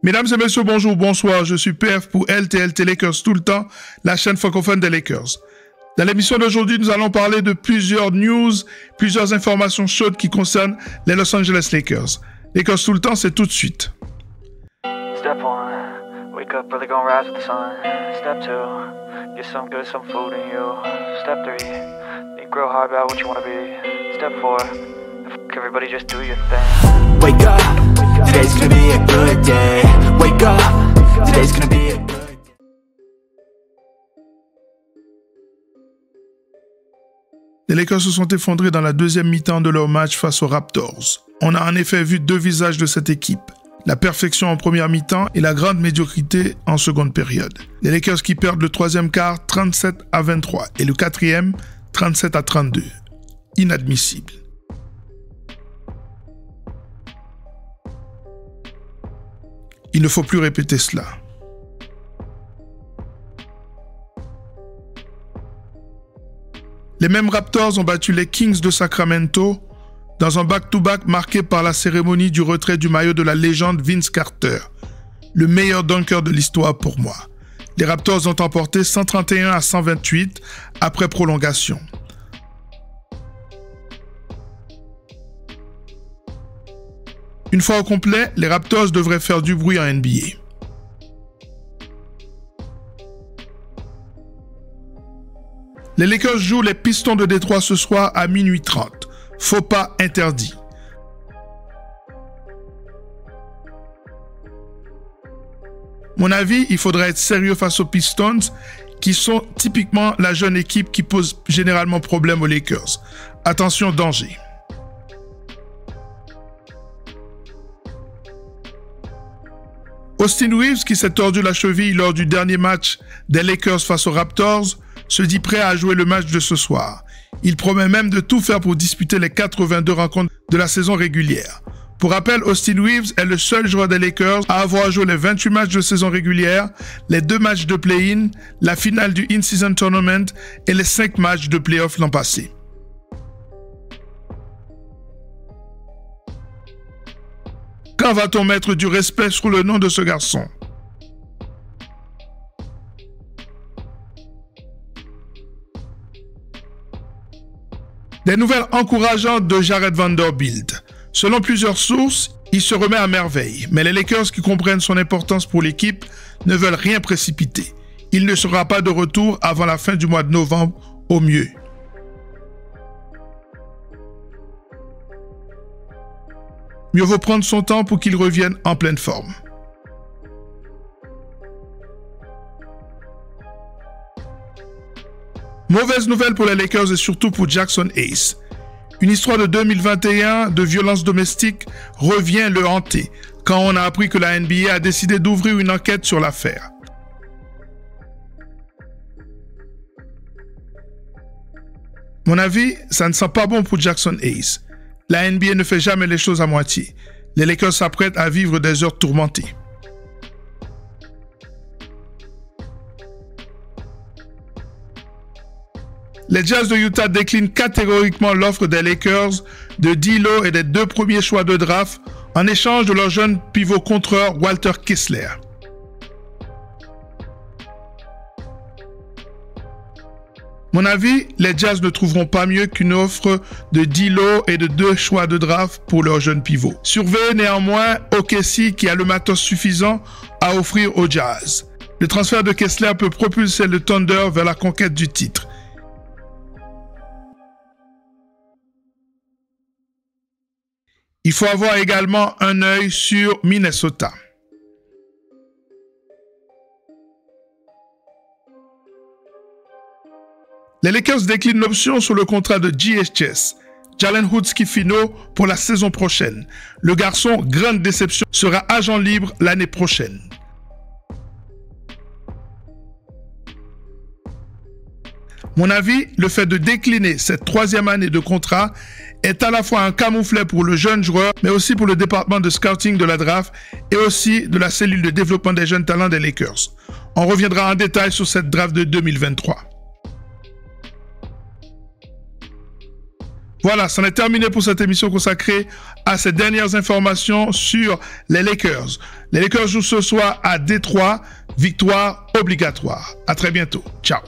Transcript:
Mesdames et messieurs, bonjour, bonsoir. Je suis PF pour LTLT Lakers tout le temps, la chaîne francophone des Lakers. Dans l'émission d'aujourd'hui, nous allons parler de plusieurs news, plusieurs informations chaudes qui concernent les Los Angeles Lakers. Lakers tout le temps, c'est tout de suite. Step 1, wake up early, gonna rise with the sun. Step 2, get some good, some food in you. Step 3, think real hard about what you wanna be. Step 4, everybody just do your thing. Wake up, today's gonna be a good day. Wake up, today's gonna be a good day. Les Lakers se sont effondrés dans la deuxième mi-temps de leur match face aux Raptors. On a en effet vu deux visages de cette équipe. La perfection en première mi-temps et la grande médiocrité en seconde période. Les Lakers qui perdent le troisième quart 37-23 et le quatrième 37-32. Inadmissible. Il ne faut plus répéter cela. Les mêmes Raptors ont battu les Kings de Sacramento dans un back-to-back marqué par la cérémonie du retrait du maillot de la légende Vince Carter, le meilleur dunker de l'histoire pour moi. Les Raptors ont emporté 131-128 après prolongation. Une fois au complet, les Raptors devraient faire du bruit en NBA. Les Lakers jouent les Pistons de Détroit ce soir à minuit 30. Faux pas interdit. Mon avis, il faudra être sérieux face aux Pistons, qui sont typiquement la jeune équipe qui pose généralement problème aux Lakers. Attention, danger. Austin Reeves, qui s'est tordu la cheville lors du dernier match des Lakers face aux Raptors, se dit prêt à jouer le match de ce soir. Il promet même de tout faire pour disputer les 82 rencontres de la saison régulière. Pour rappel, Austin Reeves est le seul joueur des Lakers à avoir joué les 28 matchs de saison régulière, les 2 matchs de play-in, la finale du In-Season Tournament et les 5 matchs de play-off l'an passé. Quand va-t-on mettre du respect sur le nom de ce garçon? Des nouvelles encourageantes de Jared Vanderbilt. Selon plusieurs sources, il se remet à merveille, mais les Lakers qui comprennent son importance pour l'équipe ne veulent rien précipiter. Il ne sera pas de retour avant la fin du mois de novembre au mieux. Mieux vaut prendre son temps pour qu'il revienne en pleine forme. Mauvaise nouvelle pour les Lakers et surtout pour Jackson Hayes. Une histoire de 2021 de violence domestique revient le hanter quand on a appris que la NBA a décidé d'ouvrir une enquête sur l'affaire. Mon avis, ça ne sent pas bon pour Jackson Hayes. La NBA ne fait jamais les choses à moitié. Les Lakers s'apprêtent à vivre des heures tourmentées. Les Jazz de Utah déclinent catégoriquement l'offre des Lakers de D'Lo et des 2 premiers choix de draft en échange de leur jeune pivot contreur Walter Kessler. Mon avis, les Jazz ne trouveront pas mieux qu'une offre de D'Lo et de 2 choix de draft pour leur jeune pivot. Surveillez néanmoins OKC qui a le matos suffisant à offrir aux Jazz. Le transfert de Kessler peut propulser le Thunder vers la conquête du titre. Il faut avoir également un œil sur Minnesota. Les Lakers déclinent l'option sur le contrat de JHS, Jalen Hood-Schifino, pour la saison prochaine. Le garçon, grande déception, sera agent libre l'année prochaine. Mon avis, le fait de décliner cette 3e année de contrat est à la fois un camouflet pour le jeune joueur, mais aussi pour le département de scouting de la draft et aussi de la cellule de développement des jeunes talents des Lakers. On reviendra en détail sur cette draft de 2023. Voilà, c'en est terminé pour cette émission consacrée à ces dernières informations sur les Lakers. Les Lakers jouent ce soir à Détroit, victoire obligatoire. À très bientôt. Ciao.